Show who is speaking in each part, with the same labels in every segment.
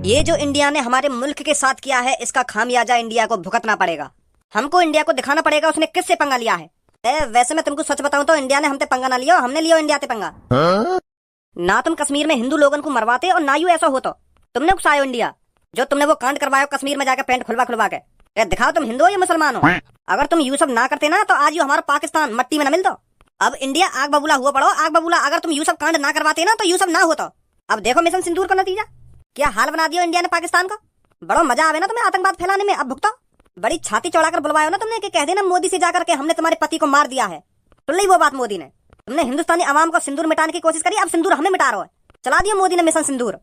Speaker 1: ये जो इंडिया ने हमारे मुल्क के साथ किया है, इसका खामियाजा इंडिया को भुगतना पड़ेगा। हमको इंडिया को दिखाना पड़ेगा उसने किससे पंगा लिया है। वैसे मैं तुमको सच बताऊं तो इंडिया ने हमसे पंगा ना लिया, हमने लिया इंडिया से पंगा। ना तुम कश्मीर में हिंदू लोगों को मरवाते और ना यू ऐसा हो तो तुमने उकसायो इंडिया। जो तुमने वो कांड करवाया कश्मीर में जाकर पैंट खुलवा खुलवा के दिखाओ तुम हिंदू हो या मुसलमान हो। अगर तुम यू सब ना करते ना तो आज यू हमारा पाकिस्तान मट्टी में न मिलता। अब इंडिया आग बबूला हुआ पड़ो, आग बबूला। अगर तुम यू सब कांड ना करवाते ना तो यू सब ना होता। अब देखो मिशन सिंदूर का नतीजा क्या हाल बना दिया इंडिया ने पाकिस्तान का। बड़ा मजा आवे ना तुम्हें आतंकवाद फैलाने में। अब भुगतो। बड़ी छाती चौड़ाकर बुलवाया ना तुमने कि कह देना मोदी से जाकर के हमने तुम्हारे पति को मार दिया है। सुन ली वो बात मोदी ने। तुमने हिंदुस्तानी अवाम को सिंदूर मिटाने की कोशिश करी, अब सिंदूर हमें मिटा रहा है। चला दिया मोदी ने मिशन सिंदूर।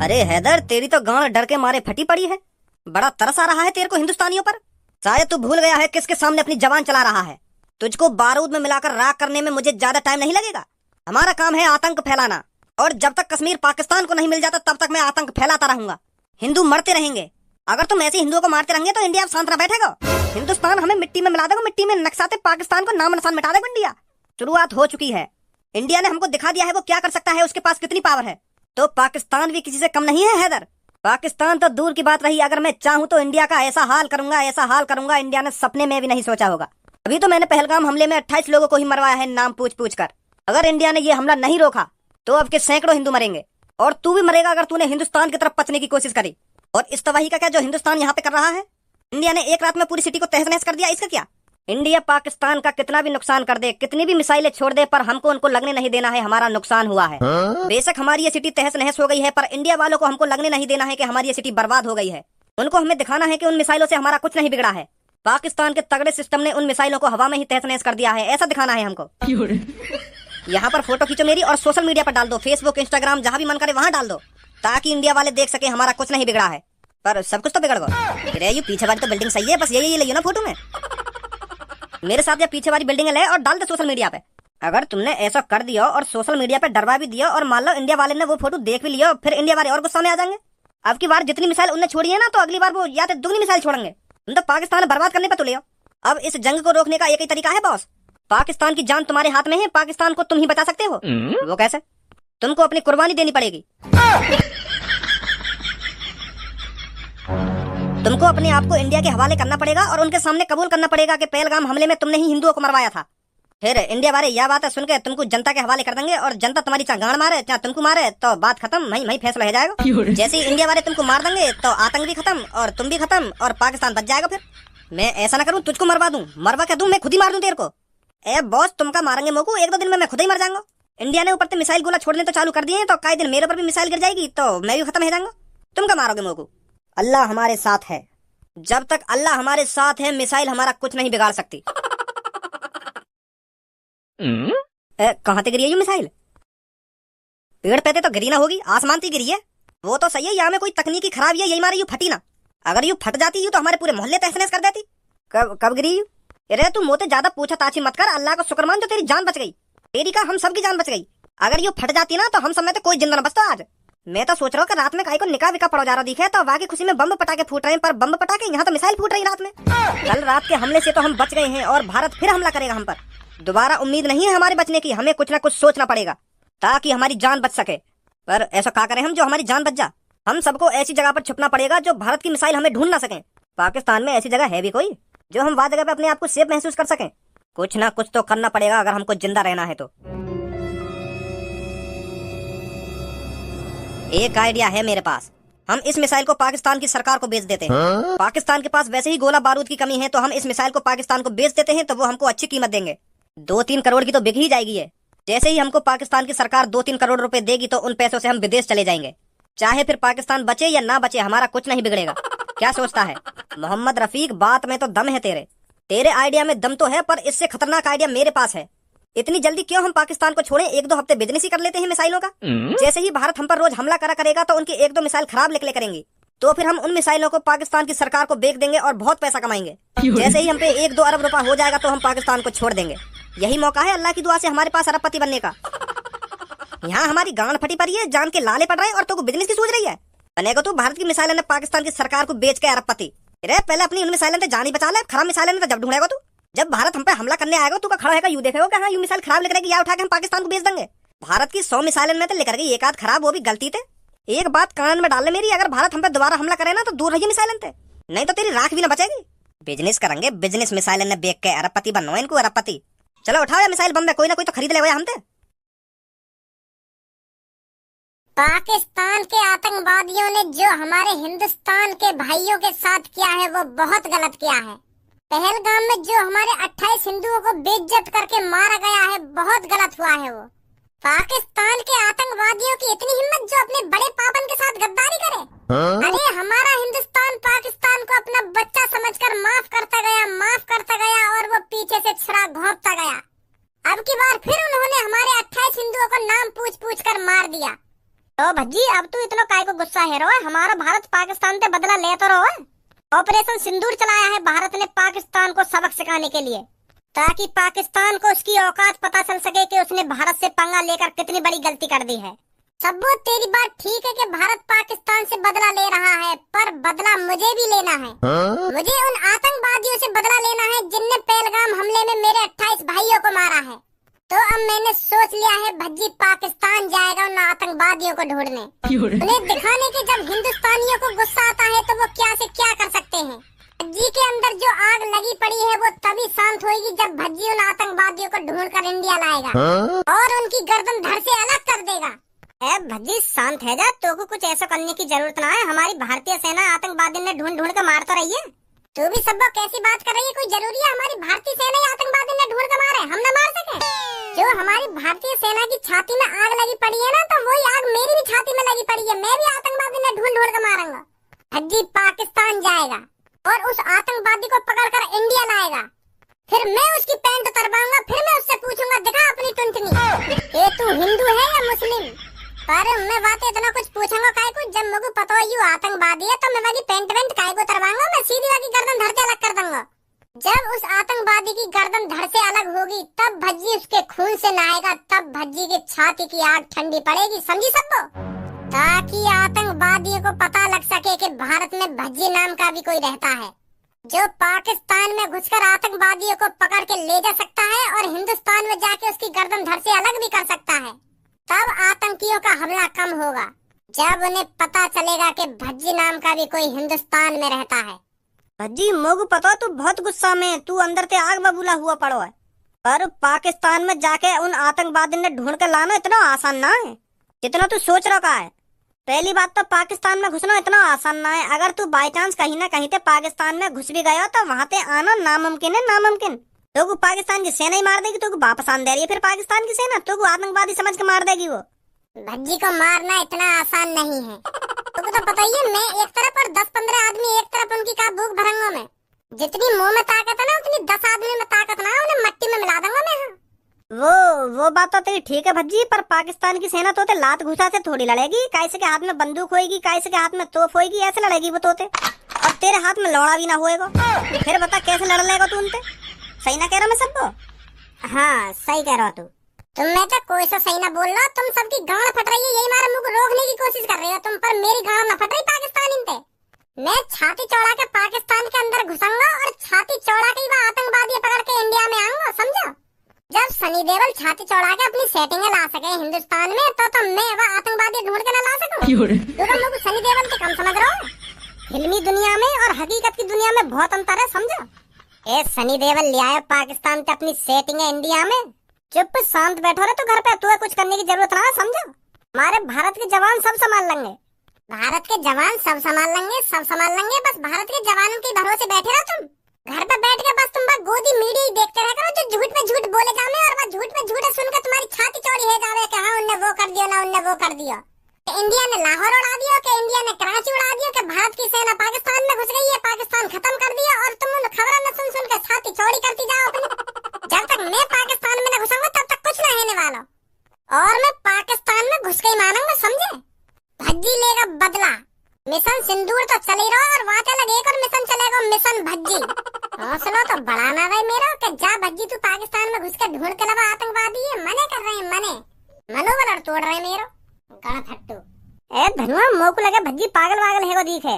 Speaker 1: अरे हैदर तेरी तो गांड डर के मारे फटी पड़ी है। बड़ा तरस आ रहा है तेरे को हिंदुस्तानियों पर। शायद तू भूल गया है किसके सामने अपनी जवान चला रहा है। तुझको बारूद में मिलाकर राख करने में मुझे ज्यादा टाइम नहीं लगेगा। हमारा काम है आतंक फैलाना, और जब तक कश्मीर पाकिस्तान को नहीं मिल जाता तब तक मैं आतंक फैलाता रहूंगा। हिंदू मरते रहेंगे। अगर तुम ऐसे हिंदुओं को मारते रहेंगे तो इंडिया शांत न बैठेगा। हिंदुस्तान हमें मिट्टी में मिला देगा, मिट्टी में नक्साते पाकिस्तान को नाम निशान मिटा देगा इंडिया। शुरुआत हो चुकी है। इंडिया ने हमको दिखा दिया है वो क्या कर सकता है, उसके पास कितनी पावर है। तो पाकिस्तान भी किसी से कम नहीं है हैदर। पाकिस्तान तो दूर की बात रही, अगर मैं चाहूं तो इंडिया का ऐसा हाल करूंगा, ऐसा हाल करूंगा इंडिया ने सपने में भी नहीं सोचा होगा। अभी तो मैंने पहलगाम हमले में 28 लोगों को ही मरवाया है नाम पूछ पूछ कर। अगर इंडिया ने ये हमला नहीं रोका तो अब के सैकड़ों हिंदू मरेंगे, और तू भी मरेगा अगर तूने हिंदुस्तान की तरफ पचने की कोशिश करी। और इस तबाही का क्या जो हिंदुस्तान यहाँ पे कर रहा है। इंडिया ने एक रात में पूरी सिटी को तहस नहस कर दिया, इसका क्या। इंडिया पाकिस्तान का कितना भी नुकसान कर दे, कितनी भी मिसाइलें छोड़ दे, पर हमको उनको लगने नहीं देना है हमारा नुकसान हुआ है। बेशक हमारी ये सिटी तहस नहस हो गई है, पर इंडिया वालों को हमको लगने नहीं देना है कि हमारी ये सिटी बर्बाद हो गई है। उनको हमें दिखाना है कि उन मिसाइलों से हमारा कुछ नहीं बिगड़ा है। पाकिस्तान के तगड़े सिस्टम ने उन मिसाइलों को हवा में ही तहस नहस कर दिया है, ऐसा दिखाना है हमको। यहाँ पर फोटो खींचो मेरी और सोशल मीडिया पर डाल दो, फेसबुक इंस्टाग्राम जहाँ भी मन करे वहाँ डाल दो, ताकि इंडिया वाले देख सके हमारा कुछ नहीं बिगड़ा है। पर सब कुछ तो बिगड़ गया। अरे ये पीछे वाली तो बिल्डिंग सही है, बस ये लियो ना फोटो में। मेरे साथ ये पीछे वाली बिल्डिंग ले और डाल दे सोशल मीडिया पे। अगर तुमने ऐसा कर दिया और सोशल मीडिया पे डरवा भी दिया और मान लो इंडिया वाले ने वो फोटो देख भी लिया, फिर इंडिया वाले और गुस्सा में आ जाएंगे। अब की बार जितनी मिसाइल उनने छोड़ी है ना, तो अगली बार वो या तो दुगनी मिसाइल छोड़ेंगे। तुम तो पाकिस्तान बर्बाद करने पे तुले हो। अब इस जंग को रोकने का एक ही तरीका है बॉस। पाकिस्तान की जान तुम्हारे हाथ में है, पाकिस्तान को तुम ही बचा सकते हो। वो कैसे? तुमको अपनी कुर्बानी देनी पड़ेगी। तुमको अपने आप को इंडिया के हवाले करना पड़ेगा और उनके सामने कबूल करना पड़ेगा कि पहलगाम हमले में तुमने ही हिंदुओं को मरवाया था। फिर इंडिया वाले यह बात सुन के तुमको जनता के हवाले कर देंगे, और जनता तुम्हारी चाहे गांड मारे चाहे तुमको मारे तो बात खत्म, वहीं फैसला हो जाएगा। जैसे ही इंडिया वाले तुमको मार देंगे तो आतंक भी खत्म और तुम भी खत्म और पाकिस्तान बच जाएगा। फिर मैं ऐसा ना करूँ तुझको मरवा दूं, मरवा क्या दूं, मैं खुद ही मार दूं तेरे को। ए बॉस तुमका मारेंगे मोकू, एक दो दिन में मैं खुद ही मर जाऊंगा। इंडिया ने ऊपर से मिसाइल गोला छोड़ने तो चालू कर दिए हैं, तो कई दिन मेरे ऊपर भी मिसाइल गिर जाएगी तो मैं भी खत्म हो जाऊंगा। तुमका मारोगे मोकू। अल्लाह हमारे साथ है। जब तक अल्लाह हमारे साथ है मिसाइल हमारा कुछ नहीं बिगाड़ सकती। कहाँ से गिरी है ये मिसाइल? पेड़ पे तो गिरी ना होगी, आसमान से गिरी है। वो तो सही है, यहाँ में कोई तकनीकी खराबी है, यही मारे यू फटी ना। अगर यू फट जाती यू तो हमारे पूरे मोहल्ले तहस नहस कर देती। कब गिरी यू? अरे तू मोते ज्यादा पूछा ताछी मत कर, अल्लाह का शुक्र मान जो तेरी जान बच गई। तेरी का हम सबकी जान बच गई। अगर यू फट जाती ना तो हम सब में तो कोई जिंदा न बचता आज। मैं तो सोच रहा हूँ कि रात में काई को निकाह विका पड़ा जा रहा दिखे, तो वाकई खुशी में बम पटाखे फूट रहे हैं, पर बम पटाखे यहाँ तो मिसाइल फूट रही रात में। कल रात के हमले से तो हम बच गए हैं और भारत फिर हमला करेगा हम पर। दोबारा उम्मीद नहीं है हमारे बचने की, हमें कुछ ना कुछ सोचना पड़ेगा ताकि हमारी जान बच सके। पर ऐसा क्या करें हम जो हमारी जान बच जा? हम सबको ऐसी जगह पर छुपना पड़ेगा जो भारत की मिसाइल हमें ढूंढ ना सके। पाकिस्तान में ऐसी जगह है भी कोई जो हम वह जगह पे अपने आप को सेफ महसूस कर सकें? कुछ ना कुछ तो करना पड़ेगा अगर हमको जिंदा रहना है तो। एक आइडिया है मेरे पास। हम इस मिसाइल को पाकिस्तान की सरकार को बेच देते हैं। पाकिस्तान के पास वैसे ही गोला बारूद की कमी है, तो हम इस मिसाइल को पाकिस्तान को बेच देते हैं, तो वो हमको अच्छी कीमत देंगे। 2-3 करोड़ की तो बिक ही जाएगी है। जैसे ही हमको पाकिस्तान की सरकार 2-3 करोड़ रुपए देगी तो उन पैसों से हम विदेश चले जाएंगे। चाहे फिर पाकिस्तान बचे या ना बचे, हमारा कुछ नहीं बिगड़ेगा। क्या सोचता है मोहम्मद रफीक? बात में तो दम है तेरे आइडिया में दम तो है, पर इससे खतरनाक आइडिया मेरे पास है। इतनी जल्दी क्यों हम पाकिस्तान को छोड़ें? 1-2 हफ्ते बिजनेस ही कर लेते हैं मिसाइलों का। जैसे ही भारत हम पर रोज हमला करेगा तो उनकी 1-2 मिसाइल खराब निकले करेंगी, तो फिर हम उन मिसाइलों को पाकिस्तान की सरकार को बेच देंगे और बहुत पैसा कमाएंगे। जैसे ही हम पे 1-2 अरब रुपया हो जाएगा तो हम पाकिस्तान को छोड़ देंगे। यही मौका है अल्लाह की दुआ से हमारे पास अरबपति बनने का। यहाँ हमारी गांड फटी पड़ी है, जान के लाले पड़ रहे हैं और तो बिजनेस की सोच रही है। बनेगा तू भारत की मिसाइलें ने पाकिस्तान की सरकार को बेच के अरबपति। अरे पहले अपनी उन मिसाइलें जान ही बचा ले, खराब मिसाइलें तो जब ढूंढेगा तू। जब भारत हम पे हमला करने आएगा तू का खड़ा है यू देखेगा हाँ यू मिसाइल खराब लिख रही या उठा के हम पाकिस्तान को बेच देंगे। भारत की 100 मिसाइलें में तो लेकर गई 1 आध खराब, वो भी गलती थे। एक बात कान में डाल ले मेरी, अगर भारत हम पे दोबारा हमला करे ना तो दूर रहिए मिसाइलन से, नहीं तो तेरी राख भी ना बचेगी। बिजनेस करेंगे बिजनेस, मिसाइलन ने बेच के अरबपति बनना है इनको, अरबपति। चलो उठाओ या मिसाइल बम में, कोई ना कोई तो खरीद ले हमसे।
Speaker 2: पाकिस्तान के आतंकवादियों ने जो हमारे हिंदुस्तान के भाइयों के साथ किया है वो बहुत गलत किया है। पहलगाम में जो हमारे 28 हिंदुओं को बेइज्जत करके मारा गया है, बहुत गलत हुआ है वो। पाकिस्तान के आतंकवादियों की इतनी हिम्मत जो अपने बड़े पापन के साथ गद्दारी करे। अरे हमारा हिंदुस्तान पाकिस्तान को अपना बच्चा समझकर माफ करता गया और वो पीछे से छुरा घोंपता गया। अब की बार फिर उन्होंने हमारे 28 हिंदुओं को नाम पूछ कर मार दिया। तो भज्जी अब तू इतना काय को गुस्सा है रो? हमारा भारत पाकिस्तान से बदला ले तो रो। ऑपरेशन सिंदूर चलाया है भारत ने पाकिस्तान को सबक सिखाने के लिए, ताकि पाकिस्तान को उसकी औकात पता चल सके कि उसने भारत से पंगा लेकर कितनी बड़ी गलती कर दी है। सब्बो तेरी बात ठीक है कि भारत पाकिस्तान से बदला ले रहा है, पर बदला मुझे भी लेना है। मुझे उन आतंकवादियों से बदला लेना है जिनने पहलगाम हमले में मेरे 28 भाइयों को मारा है। तो अब मैंने सोच लिया है भज्जी पाकिस्तान जाएगा उन आतंकवादियों को ढूंढने, उन्हें दिखाने के जब हिंदुस्तानियों को गुस्सा आता है तो वो क्या से क्या कर सकते हैं। भज्जी के अंदर जो आग लगी पड़ी है वो तभी शांत होगी जब भज्जी उन आतंकवादियों को ढूंढकर इंडिया लाएगा और उनकी गर्दन धड़ से अलग कर देगा। भज्जी शांत है जा, तो को कुछ ऐसा करने की जरूरत ना है। हमारी भारतीय सेना आतंकवादी ने ढूंढ कर मार तो रही है। तू भी सब कैसी बात कर रही है? कोई जरूरी है हमारी भारतीय सेना आतंकवादी ने ढूंढ कर मारे, हम न मार सके? जो हमारी भारतीय सेना की छाती में आग लगी पड़ी है ना, तो वही आग मेरी भी छाती में लगी पड़ी है। मैं भी आतंकवादी ने ढूंढ कर मारूंगा। भज्जी पाकिस्तान जाएगा और उस आतंकवादी को पकड़कर इंडिया लाएगा, फिर मैं उसकी पैंट उतरवाऊंगा, फिर मैं उससे पूछूंगा दिखा अपनी टुनटनी, ये तू हिंदू है या मुस्लिम? पर मैं बातें इतना कुछ पूछूंगा काय को, जब मुझे पता हो यू आतंकवादी है तो मैं वाली पैंट काय को उतरवाऊंगा, मैं सीधी वाली गर्दन धड़ से अलग कर दूंगा। जब उस आतंकवादी की गर्दन धड़ से अलग होगी तब भज्जी उसके खून से नहाएगा, तब भज्जी की छाती की आग ठंडी पड़ेगी, समझी सबको? ताकि आतंकवादियों को पता लग सके कि भारत में भज्जी नाम का भी कोई रहता है जो पाकिस्तान में घुसकर आतंकवादियों को पकड़ के ले जा सकता है और हिंदुस्तान में जाके उसकी गर्दन धड़ से अलग भी कर सकता है। तब आतंकियों का हमला कम होगा, जब उन्हें पता चलेगा कि भज्जी नाम का भी कोई हिंदुस्तान में रहता है।
Speaker 1: भज्जी मोगू पता तू बहुत गुस्सा में, तू अंदर से आग बबूला हुआ पड़ो है, पर पाकिस्तान में जाके उन आतंकवादी ने ढूंढ कर लाना इतना आसान ना है जितना तू सोच रहा है। पहली बात तो पाकिस्तान में घुसना इतना आसान ना है। अगर तू बाई चांस कहीं ना कहीं से पाकिस्तान में घुस भी गया तो वहाँ से आना नामुमकिन है, नामुमकिन। तो पाकिस्तान की सेना ही मार देगी, तो वापस आन दे रही है फिर पाकिस्तान की सेना, तो आतंकवादी समझ के मार देगी वो।
Speaker 2: भज्जी को मारना इतना आसान नहीं है, तुमको तो पता ही है। मैं एक तरफ और 10-15 आदमी एक तरफ, उनकी का भूख भरंगा मैं। जितनी मुंह में ताकत है ना उतनी 10 आदमी में ताकत ना, उन्हें मट्टी में मिला दूंगा मैं।
Speaker 1: वो बात तो तेरी ठीक है भज्जी, पर पाकिस्तान की सेना तोते लात घुसा से थोड़ी लड़ेगी। कैसे के हाथ में बंदूक होएगी, कैसे के हाथ में तोप होएगी, ऐसे लड़ेगी वो तोते, और तेरे हाथ में लौड़ा भी ना होएगा। फिर बता कैसे लड़ लेगा तू उनसे? सही ना कह रहा मैं सबको?
Speaker 2: हाँ सही कह रहा तू। मैं तो कोई सा सही ना बोल रहा, तुम सबकी गांड फट रही है, यही मारा मुझे रोकने की कोशिश कर रही हो तुम, पर मेरी गांड ना फट रही पाकिस्तान इनते। मैं छाती चौड़ा के पाकिस्तान के अंदर घुसूंगा और छाती चौड़ा के वहाँ आतंकवादी पकड़ के इंडिया में आऊंगा, समझो? जब सनी देओल छाती चौड़ा के अपनी सेटिंग ला सके हिंदुस्तान में, तो मैं वह आतंकवादी ढूंढ के ना ला सकूं? तुम लोग सनी देओल के कम समझ रहे हो? फिल्मी दुनिया में और हकीकत की दुनिया में बहुत अंतर है, समझो? ए सनी देओल ले आए पाकिस्तान से अपनी सेटिंग है इंडिया में, चुप शांत बैठो रहे तो घर पे, तुम्हें कुछ करने की जरूरत ना, समझो? हमारे भारत के जवान सब संभाल लेंगे। भारत के जवान सब संभाल लेंगे, सब संभाल लेंगे। बस भारत के जवानों के भरोसे बैठे रहो तुम। घर पे बैठ के बस तुम बस गोदी मीडिया ही देखते रह करो, जो झूठ पे झूठ बोले जावे और बस झूठ पे झूठ सुन के तुम्हारी छाती चौड़ी है जावे कि हाँ उनने वो कर दिया ना उनने वो कर दिया, कि इंडिया ने लाहौर उड़ा दिया, कि इंडिया ने कराची उड़ा दिया, कि भारत की सेना पाकिस्तान में घुस गई है, पाकिस्तान खत्म कर दिया, और तुम उन खबरों में सुन के छाती चौड़ी करती जाओ अपनी। जब तक मैं पाकिस्तान में न घुसूंगा तब तक कुछ न होने वाला, और मैं पाकिस्तान में घुस के ही मानूंगा, समझे? भज्जी लेगा बदला। मिशन सिंदूर तो चल ही रहा और वहाँ चला एक और मिशन चलेगा, मिशन भज्जी। हौसला तो बढ़ाना भाई मेरा, कि जा भज्जी तू पाकिस्तान में घुस के ढूंढ के लगा आतंकवादी है, मने कर रहे हैं, मनोबल और तोड़ रहे हैं मेरो गणत हट्टू। ए धनुआ मोको लगे भज्जी पागल वागल है को दिखे,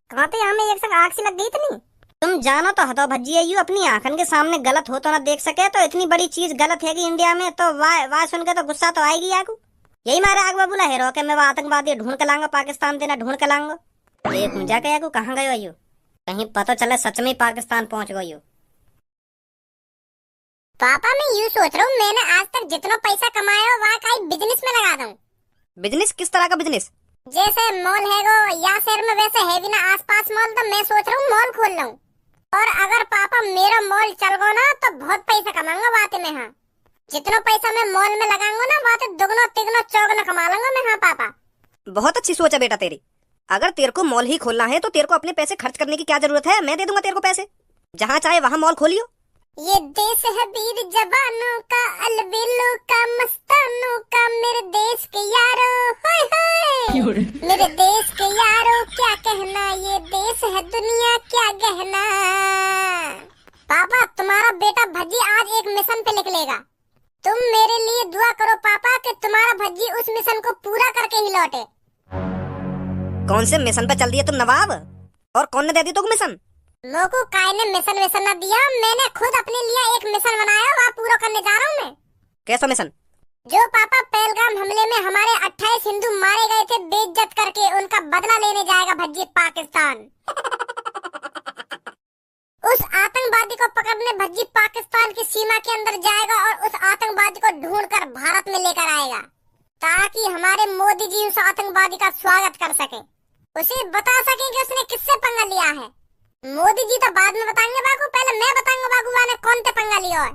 Speaker 2: कहाँ तो यहाँ में एक संग आग सी लग गई इतनी।
Speaker 1: तुम जानो तो हतो भज्जी है, यू अपनी आंखन के सामने गलत हो तो ना देख सके, तो इतनी बड़ी चीज गलत है कि इंडिया में, तो वाह सुन के तो गुस्सा तो आएगी याकू। यही मारे आग बोला हेरो के मैं वो आतंकवादी ढूंढ के लाऊंगा, पाकिस्तान देना ढूंढ के लाऊंगा। ये मुझा के को कहाँ गयो यू, कहीं पता चले सच में पाकिस्तान पहुंच गयो।
Speaker 2: पापा मैं यूँ सोच रहा हूँ, मैंने आज तक जितना पैसा कमाया हो वहाँ का बिजनेस में लगा दूं।
Speaker 1: बिजनेस? किस तरह का बिजनेस?
Speaker 2: जैसे मॉल है वो या शहर में वैसे है भी ना आसपास मॉल, तो मैं सोच रहा हूँ मॉल खोल लूं। और अगर पापा मेरा मॉल चल गो ना तो बहुत पैसा कमाऊंगा बात में। हाँ, जितना पैसा मैं मॉल में लगाऊंगा ना बात दुगना तिगना चौगुना कमा लूंगा मैं। हाँ पापा,
Speaker 1: बहुत अच्छी सोच है बेटा तेरी। अगर तेरे को मॉल ही खोलना है तो तेरे को अपने पैसे खर्च करने की क्या जरूरत है, मैं दे दूंगा तेरे को पैसे, जहाँ चाहे वहाँ मॉल खोलियो।
Speaker 2: ये देश है वीर जवानों का, अलबेलों का, मस्तानों का, मेरे देश के यारों, हाय हाय मेरे देश के यारों क्या कहना, ये देश है दुनिया क्या गहना। पापा तुम्हारा बेटा भज्जी आज एक मिशन पे निकलेगा, तुम मेरे लिए दुआ करो पापा कि तुम्हारा भज्जी उस मिशन को पूरा करके ही लौटे।
Speaker 1: कौन से मिशन पे चल दिए तुम नवाब, और कौन ने दे दी तुमको मिशन?
Speaker 2: मोको काय ने मिशन विशन न दिया, मैंने खुद अपने लिए एक मिशन बनाया, वहाँ पूरा करने जा रहा हूँ मैं।
Speaker 1: कैसा मिशन?
Speaker 2: जो पापा पहलगाम हमले में हमारे 28 हिंदू मारे गए थे बेइज्जत करके, उनका बदला लेने जाएगा भज्जी पाकिस्तान। उस आतंकवादी को पकड़ने भज्जी पाकिस्तान की सीमा के अंदर जाएगा और उस आतंकवादी को ढूंढकर भारत में लेकर आएगा, ताकि हमारे मोदी जी उस आतंकवादी का स्वागत कर सके, उसे बता सके कि उसने किससे पंगा लिया है। मोदी जी तो बाद में बताएंगे बाबू, पहले मैं बताऊंगा बाबू ने कौन से पंगा लिया है।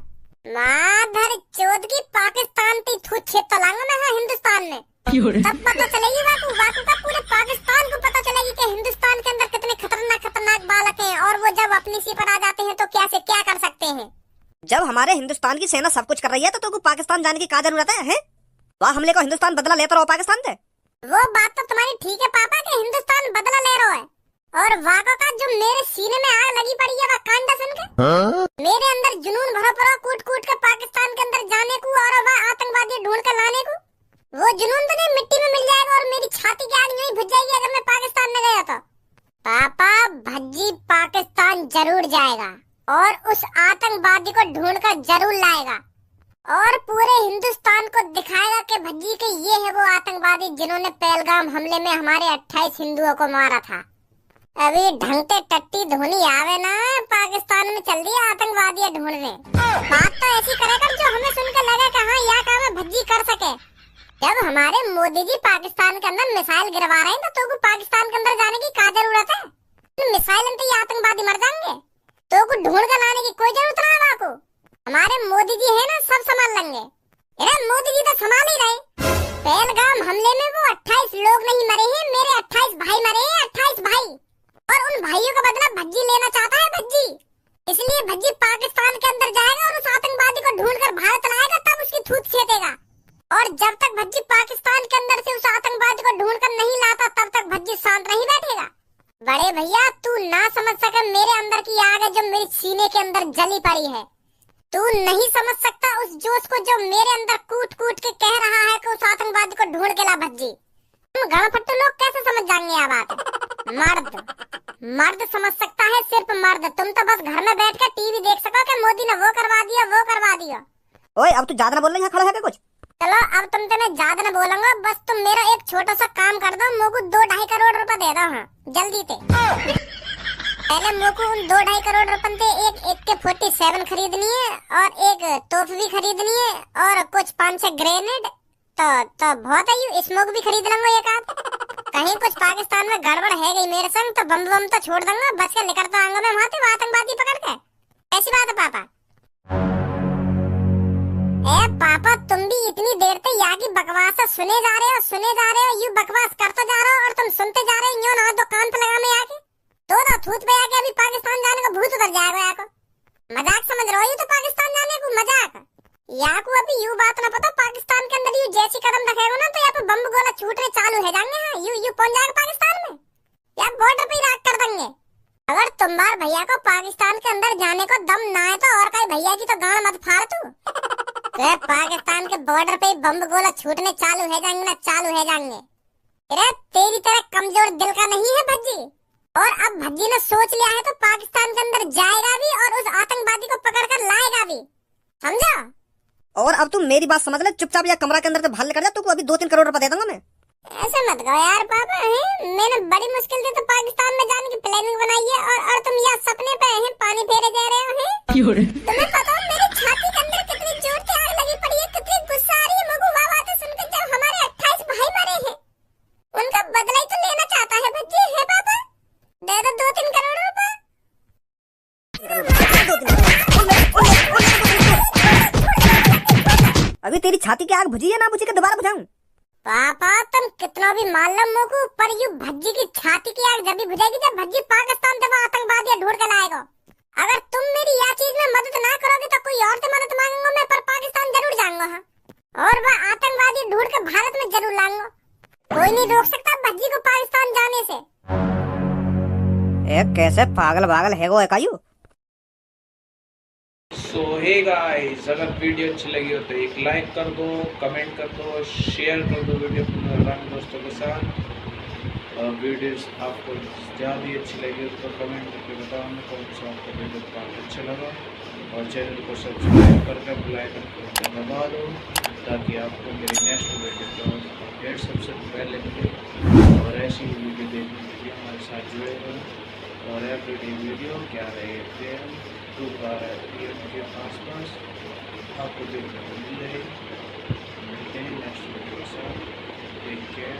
Speaker 2: माधर चौथ की पाकिस्तान की थूत छेद तो लाऊंगा मैं हिंदुस्तान में, तब पता चलेगी बाबू का पूरे पाकिस्तान को पता चलेगी कि हिंदुस्तान के अंदर कितने खतरनाक खतरनाक बालक हैं, और वो जब अपनी सी पर आ जाते हैं तो क्या से क्या कर सकते हैं।
Speaker 1: जब हमारे हिंदुस्तान की सेना सब कुछ कर रही है तो तुमको पाकिस्तान जाने की क्या जरूरत है? वहाँ हमले को हिंदुस्तान बदला लेता रहो पाकिस्तान से।
Speaker 2: वो बात तो तुम्हारी ठीक है पापा कि हिंदुस्तान बदला ले रहा है, और वाक़ा का जो मेरे सीने में आग लगी पड़ी है वह कांडा सुन के मेरे अंदर जुनून भरा पड़ा कूट कूट के पाकिस्तान के अंदर जाने को और वह आतंकवादी ढूंढ कर लाने को। वो जुनून तो नहीं मिट्टी में मिल जाएगा और मेरी छाती की आग नहीं बुझ जाएगी अगर मैं पाकिस्तान में गया तो। पापा भज्जी पाकिस्तान जरूर जाएगा और उस आतंकवादी को ढूंढ कर जरूर लाएगा, और पूरे हिंदुस्तान को दिखाएगा कि भज्जी के ये है वो आतंकवादी जिन्होंने पहलगाम हमले में हमारे 28 हिंदुओं को मारा था। अभी ढंगते टट्टी धोनी आवे ना पाकिस्तान में चल दिया आतंकवादी ढूंढने। बात तो ऐसी करेगा जो हमें सुनकर लगे कि हाँ यह काम भज्जी कर सके। जब हमारे मोदी जी पाकिस्तान के अंदर मिसाइल गिरवा रहे हैं तो पाकिस्तान के अंदर जाने की क्या जरूरत है? मिसाइल तो ये आतंकवादी मर जाएंगे, तो ढूंढ कर लाने की कोई जरूरत ना है। आपको हमारे मोदी जी है ना, सब संभाल लेंगे। अरे मोदी जी तो संभाल ही रहे। पहलगाम हमले में वो 28 लोग नहीं मरे हैं, मेरे 28 भाई मरे हैं, 28 भाई, और उन भाइयों का बदला भज्जी लेना चाहता है भज्जी। इसलिए भज्जी पाकिस्तान के अंदर जाएगा और उस आतंकवादी को ढूंढकर भारत लाएगा, तब उसकी थूत छेदेगा। और जब तक भज्जी पाकिस्तान के अंदर से उस आतंकवादी को ढूंढकर नहीं लाता तब तक भज्जी शांत नहीं बैठेगा। बड़े भैया तू ना समझ सके मेरे अंदर की आग है जो मेरे सीने के अंदर जली पड़ी है। तू नहीं समझ सकता उस जोश को जो मेरे अंदर कूट कूट के कह रहा है कि उस आतंकवादी को ढूंढ के ला भज्जी। तुम गणपट्टू लोग कैसे समझ जाएंगे यह बात? मर्द समझ सकता है, सिर्फ मर्द। तुम तो बस घर में बैठ कर टीवी देख सको कि मोदी ने वो करवा दिया वो करवा दिया।
Speaker 1: ओए अब तू ज्यादा ना बोल रही है, खड़ा है क्या कुछ?
Speaker 2: चलो अब तुमसे मैं ज्यादा न बोलूंगा, बस तुम मेरा एक छोटा सा काम कर दो, मोको 2-2.5 करोड़ रुपए दे दो। हाँ जल्दी से। पहले मोको उन 2-2.5 करोड़ रुपए से एक AK-47 खरीदनी है और एक तोप भी खरीदनी है और कुछ 5-6 ग्रेनेड, तो बहुत है। स्मोक भी खरीद लूंगा एक आध। कहीं कुछ पाकिस्तान में गड़बड़ है गई मेरे संग तो बम बम तो छोड़ दूंगा, बच के निकलता आऊंगा मैं वहां से आतंकवादी पकड़ के। ऐसी बात है पापा? ए पापा तुम भी इतनी देर से यहाँ की बकवास सुने जा रहे हो, यू बकवास करते जा रहे हो और तुम सुनते जा रहे हो। यूं ना दुकान पे लगाने आके तो थूत पे आके अभी पाकिस्तान जाने का भूत उतर जाएगा। यहाँ को मजाक समझ रहे हो? तो पाकिस्तान जाने को मजाक यहाँ को अभी यू बात ना पता, पाकिस्तान के अंदर यू जैसी कदम रखेगा ना तो यहाँ पे बम गोला छूटने चालू हो जाएंगे। हाँ यू पहुंच जाएगा पाकिस्तान में, या बॉर्डर पे राख कर देंगे। अगर तुम्हार भैया को पाकिस्तान के अंदर जाने को दम ना है तो और कहीं भैया की तो गांड मत फाड़ तू। तो पाकिस्तान के बॉर्डर पे बम गोला छूटने चालू हो जाएंगे ना, चालू हो जाएंगे। अरे तेरी तरह कमजोर दिल का नहीं है भज्जी, और अब भज्जी ने सोच लिया है तो पाकिस्तान के अंदर जाएगा भी और उस आतंकवादी को पकड़ कर लाएगा भी, समझा?
Speaker 1: और अब तू मेरी बात समझ ले, चुपचाप या कमरा के अंदर से बाहर निकल जा, तू अभी 2-3 करोड़ रुपए दे दूंगा मैं।
Speaker 2: ऐसे मत कहो यार पापा, हैं मैंने बड़ी मुश्किल से तो पाकिस्तान में जाने की प्लानिंग बनाई है और तुम यहाँ सपने पे हैं पानी फेरे जा रहे हो हैं। तुम्हें पता है मेरी छाती के अंदर कितनी जोर की आग लगी पड़ी है, कितनी गुस्सा आ रही है मुझको वो बातें सुनकर जब हमारे 28 भाई मरे हैं। उनका बदला ही तो लेना चाहता है भज्जी, है पापा? दे दो 2-3 करोड़ रुपए।
Speaker 1: अभी तेरी छाती की आग बुझी है ना बुझी के दोबारा बुझाऊं?
Speaker 2: पापा तुम कितना भी मान लो मुझको, पर यू भज्जी की छाती की आग जब भी बुझेगी जब भज्जी पाकिस्तान से वो आतंकवादी ढूंढ कर लाएगा। अगर तुम मेरी यह चीज में मदद ना करोगे तो कोई और से मदद मांगूंगा मैं, पर पाकिस्तान जरूर जाऊंगा। हाँ, और वह आतंकवादी ढूंढ कर भारत में जरूर लाऊंगा। कोई नहीं रोक सकता भज्जी को पाकिस्तान जाने से।
Speaker 1: कैसे पागल पागल है वो एकायू।
Speaker 3: सो हे गाइस, अगर वीडियो अच्छी लगी हो तो एक लाइक कर दो, कमेंट कर दो, शेयर कर दो वीडियो अपने पुराने दोस्तों के साथ। और वीडियोस आपको ज़्यादा अच्छी लगी हो तो कमेंट करके बताओ मैं कौन सा आपको वीडियो पार्ट अच्छा लगा। और चैनल को सब्सक्राइब करके बेल आइकन को दबा दो ताकि आपको मेरी नेक्स्ट वीडियो का अपडेट सबसे पहले मिले। और ऐसी वीडियो देखने के लिए हमारे साथ जुड़े रहो। और एवरीडे वीडियो क्या रहे 2 PM के आसपास आपको देखने को मिल जाएगी। मिलते हैं नेक्स्ट वीडियो के साथ। Take care.